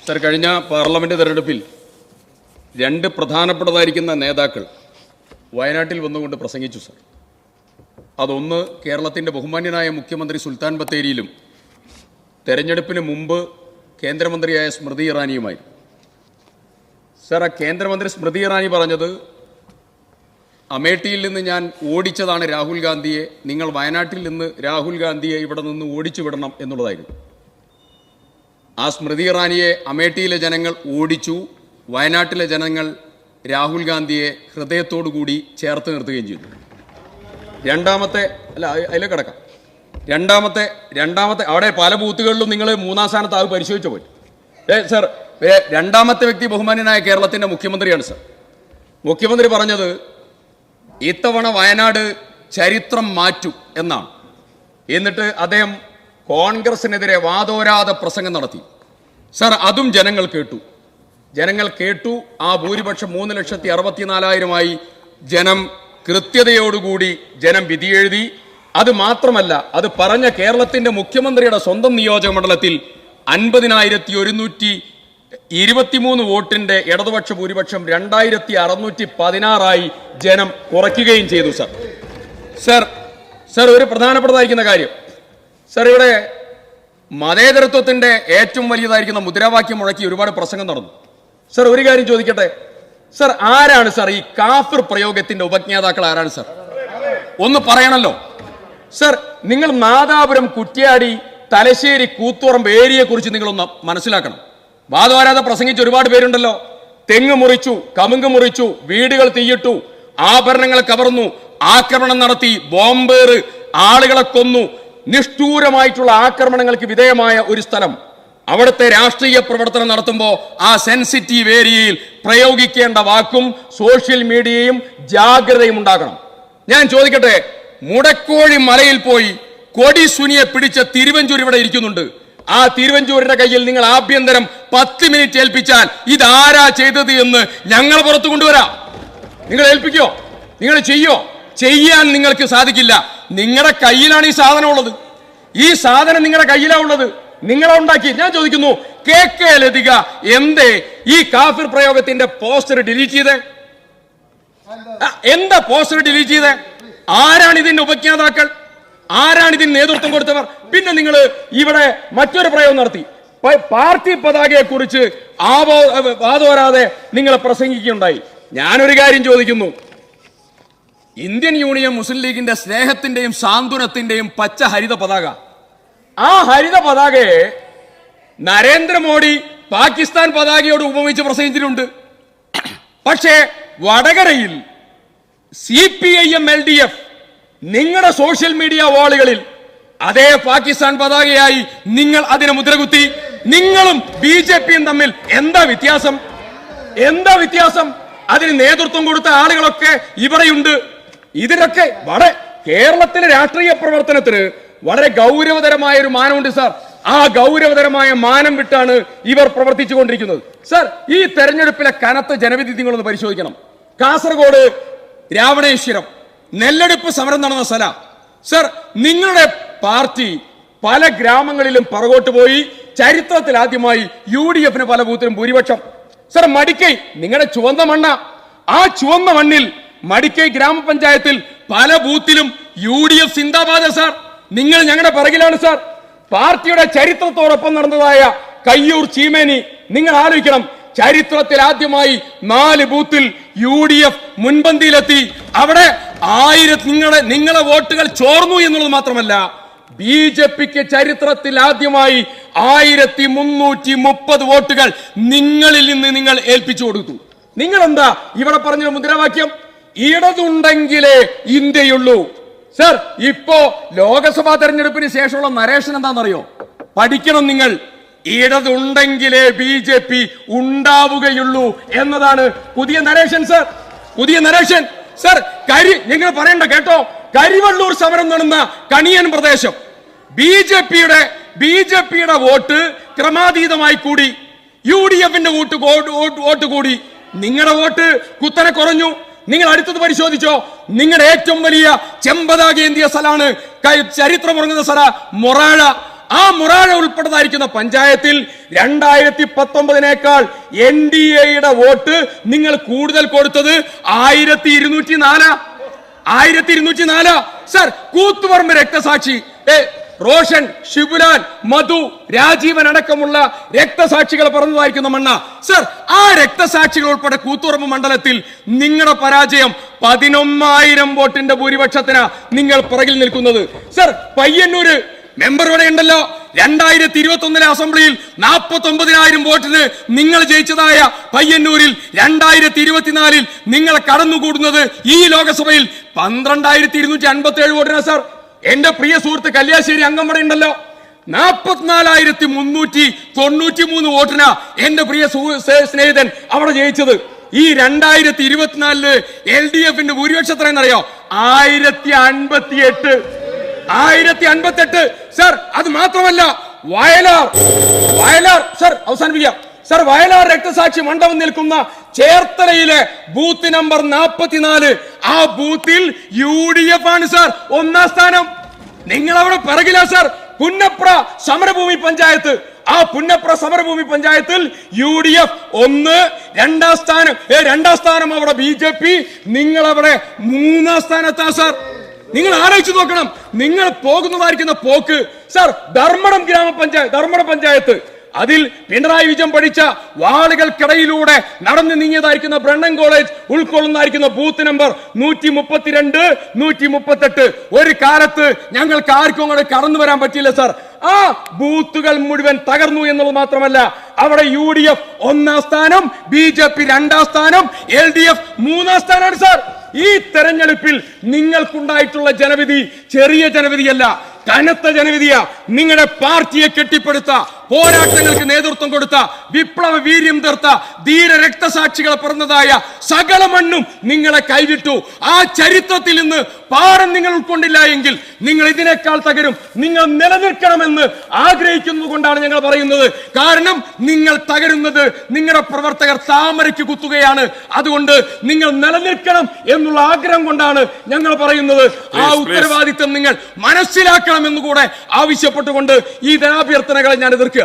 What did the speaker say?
Sir, കഴിഞ്ഞ parliament തെരഞ്ഞെടുപ്പിൽ രണ്ട് പ്രധാനപ്പെട്ടതായിരിക്കുന്ന നേതാക്കൾ വയനാട്ടിൽ വന്നുകൊണ്ട് പ്രസംഗിച്ചു സർ. അതൊന്ന് കേരളത്തിൻ്റെ ബഹുമാന്യനായ മുഖ്യമന്ത്രി സുൽത്താൻ ബത്തേരിയിലും തെരഞ്ഞെടുപ്പിന് മുമ്പ് കേന്ദ്രമന്ത്രിയായ സ്മൃതി ഇറാനിയുമായിരുന്നു. സർ, ആ കേന്ദ്രമന്ത്രി സ്മൃതി ഇറാനി പറഞ്ഞത് അമേഠിയിൽ നിന്ന് ഞാൻ ഓടിച്ചതാണ് രാഹുൽ ഗാന്ധിയെ, നിങ്ങൾ വയനാട്ടിൽ നിന്ന് രാഹുൽ ഗാന്ധിയെ ഇവിടെ നിന്ന് ഓടിച്ചു വിടണം എന്നുള്ളതായിരുന്നു. ആ സ്മൃതി ഇറാനിയെ അമേഠിയിലെ ജനങ്ങൾ ഓടിച്ചു, വയനാട്ടിലെ ജനങ്ങൾ രാഹുൽ ഗാന്ധിയെ ഹൃദയത്തോടുകൂടി ചേർത്ത് നിർത്തുകയും ചെയ്തു. അതിലേക്ക് കിടക്കാം. രണ്ടാമത്തെ അവിടെ പല ബൂത്തുകളിലും നിങ്ങൾ മൂന്നാം സ്ഥാനത്ത് അത് പരിശോധിച്ചു പോയി. സർ, രണ്ടാമത്തെ വ്യക്തി ബഹുമാന്യനായ കേരളത്തിൻ്റെ മുഖ്യമന്ത്രിയാണ് സർ. മുഖ്യമന്ത്രി പറഞ്ഞത് ഇത്തവണ വയനാട് ചരിത്രം മാറ്റും എന്നാണ്. എന്നിട്ട് അദ്ദേഹം കോൺഗ്രസിനെതിരെ വാദോരാതെ പ്രസംഗം നടത്തി. സർ, അതും ജനങ്ങൾ കേട്ടു. ആ ഭൂരിപക്ഷം 3,64,000 ജനം കൃത്യതയോടുകൂടി ജനം വിധിയെഴുതി. അത് മാത്രമല്ല, അത് പറഞ്ഞ കേരളത്തിന്റെ മുഖ്യമന്ത്രിയുടെ സ്വന്തം നിയോജക മണ്ഡലത്തിൽ 50,123 വോട്ടിന്റെ ഇടതുപക്ഷ ഭൂരിപക്ഷം 2,616 ജനം കുറയ്ക്കുകയും ചെയ്തു. സർ, ഒരു പ്രധാനപ്പെട്ടതായിരിക്കുന്ന കാര്യം സർ, ഇവിടെ മതേതരത്വത്തിന്റെ ഏറ്റവും വലിയതായിരിക്കുന്ന മുദ്രാവാക്യം മുഴക്കി ഒരുപാട് പ്രസംഗം നടന്നു. സർ, ഒരു കാര്യം ചോദിക്കട്ടെ സർ, ആരാണ് സർ ഈ കാഫിർ പ്രയോഗത്തിന്റെ ഉപജ്ഞാതാക്കൾ? ആരാണ് സർ? ഒന്ന് പറയണല്ലോ സർ. നിങ്ങൾ നാദാപുരം, കുറ്റ്യാടി, തലശ്ശേരി, കൂത്തുപറമ്പ് ഏരിയയെ കുറിച്ച് നിങ്ങളൊന്ന് മനസ്സിലാക്കണം. വാദോരാതെ പ്രസംഗിച്ച് ഒരുപാട് പേരുണ്ടല്ലോ. തെങ്ങ് മുറിച്ചു, കമുങ്ക് മുറിച്ചു, വീടുകൾ തീയിട്ടു, ആഭരണങ്ങൾ കവർന്നു, ആക്രമണം നടത്തി, ബോംബേറ്, ആളുകളെ കൊന്നു, നിഷ്ഠൂരമായിട്ടുള്ള ആക്രമണങ്ങൾക്ക് വിധേയമായ ഒരു സ്ഥലം. അവിടുത്തെ രാഷ്ട്രീയ പ്രവർത്തനം നടത്തുമ്പോൾ ആ സെൻസിറ്റീവ് ഏരിയയിൽ പ്രയോഗിക്കേണ്ട വാക്കും സോഷ്യൽ മീഡിയയും ജാഗ്രതയും ഉണ്ടാകണം. ഞാൻ ചോദിക്കട്ടെ, മുടക്കോഴി മലയിൽ പോയി കൊടി സുനിയെ പിടിച്ച തിരുവഞ്ചൂർ ഇവിടെ ഇരിക്കുന്നുണ്ട്. ആ തിരുവഞ്ചൂരിന്റെ കയ്യിൽ നിങ്ങൾ ആഭ്യന്തരം 10 മിനിറ്റ് ഏൽപ്പിച്ചാൽ ഇതാരാ ചെയ്തത് എന്ന് ഞങ്ങൾ പുറത്തു കൊണ്ടുവരാം. നിങ്ങൾ ഏൽപ്പിക്കോ? നിങ്ങൾ ചെയ്യോ? ചെയ്യാൻ നിങ്ങൾക്ക് സാധിക്കില്ല. നിങ്ങളുടെ കയ്യിലാണ് ഈ സാധനം ഉള്ളത്. ഈ സാധനം നിങ്ങളുടെ കയ്യിലാണ് ഉള്ളത്. നിങ്ങളെ ഉണ്ടാക്കി. ഞാൻ ചോദിക്കുന്നു, KK ലതിക എന്തേ ഈ കാഫിർ പ്രയോഗത്തിന്റെ പോസ്റ്റർ ഡിലീറ്റ് ചെയ്തേ? എന്താ പോസ്റ്റർ ഡിലീറ്റ് ചെയ്തേ? ആരാണ് ഇതിന്റെ ഉപജ്ഞാതാക്കൾ? ആരാണ് ഇതിന് നേതൃത്വം കൊടുത്തവർ? പിന്നെ നിങ്ങൾ ഇവിടെ മറ്റൊരു പ്രയോഗം നടത്തി. പാർട്ടി പതാകയെ കുറിച്ച് വാദോരാതെ നിങ്ങൾ പ്രസംഗിക്കുകയുണ്ടായി. ഞാനൊരു കാര്യം ചോദിക്കുന്നു, ഇന്ത്യൻ യൂണിയൻ മുസ്ലിം ലീഗിന്റെ സ്നേഹത്തിന്റെയും സാന്ത്വനത്തിന്റെയും പച്ച ഹരിത പതാക, ആ ഹരിത പതാകയെ നരേന്ദ്രമോദി പാകിസ്ഥാൻ പതാകയോട് ഉപമിച്ച് പ്രസംഗിച്ചിട്ടുണ്ട്. പക്ഷേ വടകരയിൽ CPIM LDF നിങ്ങളുടെ സോഷ്യൽ മീഡിയ വാളുകളിൽ അതേ പാകിസ്ഥാൻ പതാകയായി നിങ്ങൾ അതിനെ മുദ്രകുത്തി. നിങ്ങളും BJPയും തമ്മിൽ എന്താ വ്യത്യാസം? അതിന് നേതൃത്വം കൊടുത്ത ആളുകളൊക്കെ ഇവിടെയുണ്ട്. ഇതിനൊക്കെ കേരളത്തിലെ രാഷ്ട്രീയ പ്രവർത്തനത്തിന് വളരെ ഗൗരവതരമായ ഒരു മാനമുണ്ട് സാർ. ആ ഗൗരവതരമായ മാനം വിട്ടാണ് ഇവർ പ്രവർത്തിച്ചു കൊണ്ടിരിക്കുന്നത്. സാർ, ഈ തെരഞ്ഞെടുപ്പിലെ കനത്ത ജനവിധി നിങ്ങളൊന്ന് പരിശോധിക്കണം. കാസർഗോഡ് രാവണേശ്വരം നെല്ലെടുപ്പ് സമരം നടന്ന സ്ഥലം. സർ, നിങ്ങളുടെ പാർട്ടി പല ഗ്രാമങ്ങളിലും പുറകോട്ട് പോയി. ചരിത്രത്തിൽ ആദ്യമായി UDFന് പല ബൂത്തിലും ഭൂരിപക്ഷം. സർ, മടിക്കൈ നിങ്ങളുടെ ചുവന്ന മണ്ണ. ആ ചുവന്ന മണ്ണിൽ മടിക്കൈ ഗ്രാമപഞ്ചായത്തിൽ പല ബൂത്തിലും UDF സിന്ദാബാദ്. സാർ, നിങ്ങൾ ഞങ്ങളുടെ പിറകിലാണ് സാർ. പാർട്ടിയുടെ ചരിത്രത്തോടൊപ്പം നടന്നതായ കയ്യൂർ ചീമേനി നിങ്ങൾ ആലോചിക്കണം. ചരിത്രത്തിൽ ആദ്യമായി 4 ബൂത്തിൽ UDF മുൻപന്തിയിലെത്തി. അവിടെ 1000 നിങ്ങളെ വോട്ടുകൾ ചോർന്നു എന്നുള്ളത് മാത്രമല്ല, BJPക്ക് ചരിത്രത്തിൽ ആദ്യമായി 1330 വോട്ടുകൾ നിങ്ങളിൽ നിന്ന് നിങ്ങൾ ഏൽപ്പിച്ചു കൊടുത്തു. നിങ്ങൾ എന്താ ഇവിടെ പറഞ്ഞ മുദ്രാവാക്യം? ഇടതുണ്ടെങ്കിലേ ഇന്ത്യയുള്ളൂ. സർ, ഇപ്പോ ലോകസഭാ തെരഞ്ഞെടുപ്പിന് ശേഷമുള്ള നരേഷൻ എന്താണെന്നറിയോ? പഠിക്കണം നിങ്ങൾ. ഇടതുണ്ടെങ്കിലേ BJP ഉണ്ടാവുകയുള്ളൂ എന്നതാണ് പുതിയ നരേഷൻ. സർ, പുതിയ നരേഷൻ. സർ, നിങ്ങൾ പറയണ്ട കേട്ടോ. കരിവള്ളൂർ സമരം നടന്ന കണിയൻ പ്രദേശം BJPയുടെ വോട്ട് ക്രമാതീതമായി കൂടി, UDFന്റെ വോട്ട് കൂടി. നിങ്ങളുടെ വോട്ട് കുത്തനെ കുറഞ്ഞു. നിങ്ങൾ അടുത്തത് പരിശോധിച്ചോ. നിങ്ങളുടെ ഏറ്റവും വലിയ ചെമ്പതാകേന്തിയ സ്ഥലമാണ്, ചരിത്രമുറങ്ങുന്ന സ്ഥല മൊറാഴ. ആ മുറാഴ ഉൾപ്പെട്ടതായിരിക്കുന്ന പഞ്ചായത്തിൽ 2019 NDAയുടെ വോട്ട് നിങ്ങൾ കൂടുതൽ കൊടുത്തത് 1204 സർ. കൂത്തുപറമ്പ് രക്തസാക്ഷി റോഷൻ, ഷിബുലാൽ, മധു, രാജീവൻ അടക്കമുള്ള രക്തസാക്ഷികൾ പറഞ്ഞതായിരിക്കുന്ന മണ്ണ സർ. ആ രക്തസാക്ഷികൾ ഉൾപ്പെടെ കൂത്തുപറമ്പ് മണ്ഡലത്തിൽ നിങ്ങളുടെ പരാജയം 11,000 വോട്ടിന്റെ ഭൂരിപക്ഷത്തിന് നിങ്ങൾ പുറകിൽ നിൽക്കുന്നത് സർ. പയ്യന്നൂര് മെമ്പർ ഇവിടെ ഉണ്ടല്ലോ, 2021 അസംബ്ലിയിൽ 49,000 വോട്ടിന് നിങ്ങൾ ജയിച്ചതായ പയ്യന്നൂരിൽ 2024 നിങ്ങൾ കടന്നുകൂടുന്നത് ഈ ലോകസഭയിൽ 12,257 വോട്ടിനാ സാർ. എന്റെ പ്രിയ സുഹൃത്ത് കല്യാശ്ശേരി അംഗംവട ഉണ്ടല്ലോ, 44,393 വോട്ടിനാ എന്റെ പ്രിയ സ്നേഹിതൻ അവിടെ ജയിച്ചത്. ഈ 2024 LDFന്റെ ഭൂരിപക്ഷം എത്രയെന്നറിയോ? 1058 സർ. അത് മാത്രമല്ല വയലാർ സർ, അവസാനിപ്പിക്കാം സർ. വയലാർ രക്തസാക്ഷി മണ്ഡപം നിൽക്കുന്ന ചേർത്തലയിലെ ബൂത്ത് നമ്പർ 44, ആ ബൂത്തിൽ UDF ആണ് സർ 1ാം സ്ഥാനം. നിങ്ങൾ അവിടെ പിറകിലാ സർ. പുന്നപ്ര സമരഭൂമി പഞ്ചായത്ത്, ആ പുന്നപ്ര സമരഭൂമി പഞ്ചായത്തിൽ UDF 1, 2ാം സ്ഥാനം അവിടെ BJP, നിങ്ങൾ അവിടെ 3ാം സ്ഥാനത്താ സർ. നിങ്ങൾ ആലോചിച്ച് നോക്കണം, നിങ്ങൾ പോകുന്നതായിരിക്കുന്ന പോക്ക് സർ. ധർമ്മടം പഞ്ചായത്ത്, അതിൽ പിണറായി വിജയൻ പഠിച്ച വാളുകൾക്കിടയിലൂടെ നടന്നു നീങ്ങിയതായിരിക്കുന്ന ബ്രണ്ണൻ കോളേജ് ഉൾക്കൊള്ളുന്നതായിരിക്കുന്ന ബൂത്ത് നമ്പർ 132, 138. ഒരു കാലത്ത് ഞങ്ങൾക്ക് ആർക്കും അങ്ങോട്ട് കടന്നു വരാൻ പറ്റില്ല സർ. ആ ബൂത്തുകൾ മുഴുവൻ തകർന്നു എന്നുള്ളത് മാത്രമല്ല, അവിടെ UDF 1ാം സ്ഥാനം, BJP 2ാം സ്ഥാനം, LDF 3ാം സ്ഥാനമാണ് സർ. ഈ തെരഞ്ഞെടുപ്പിൽ നിങ്ങൾക്കുണ്ടായിട്ടുള്ള ജനവിധി ചെറിയ ജനവിധിയല്ല, കനത്ത ജനവിധിയാ. നിങ്ങളുടെ പാർട്ടിയെ കെട്ടിപ്പടുത്ത, പോരാട്ടങ്ങൾക്ക് നേതൃത്വം കൊടുത്ത, വിപ്ലവ വീര്യം തീർത്ത ധീര രക്തസാക്ഷികൾ പിറന്നതായ സകല മണ്ണും നിങ്ങളെ കൈവിട്ടു. ആ ചരിത്രത്തിൽ നിന്ന് പാഠം നിങ്ങൾ ഉൾക്കൊണ്ടില്ല എങ്കിൽ നിങ്ങൾ ഇതിനേക്കാൾ തകരും. നിങ്ങൾ നിലനിൽക്കണമെന്ന് ആഗ്രഹിക്കുന്നത് കൊണ്ടാണ് ഞങ്ങൾ പറയുന്നത്. കാരണം നിങ്ങൾ തകരുന്നത് നിങ്ങളുടെ പ്രവർത്തകർ താമരയ്ക്ക് കുത്തുകയാണ്. അതുകൊണ്ട് നിങ്ങൾ നിലനിൽക്കണം എന്നുള്ള ആഗ്രഹം കൊണ്ടാണ് ഞങ്ങൾ പറയുന്നത്. ആ ഉത്തരവാദിത്വം നിങ്ങൾ മനസ്സിലാക്കണമെന്ന് കൂടെ ആവശ്യപ്പെട്ടുകൊണ്ട് ഈ ധനാഭ്യർത്ഥനകളെ ഞാൻ എതിർക്കുക.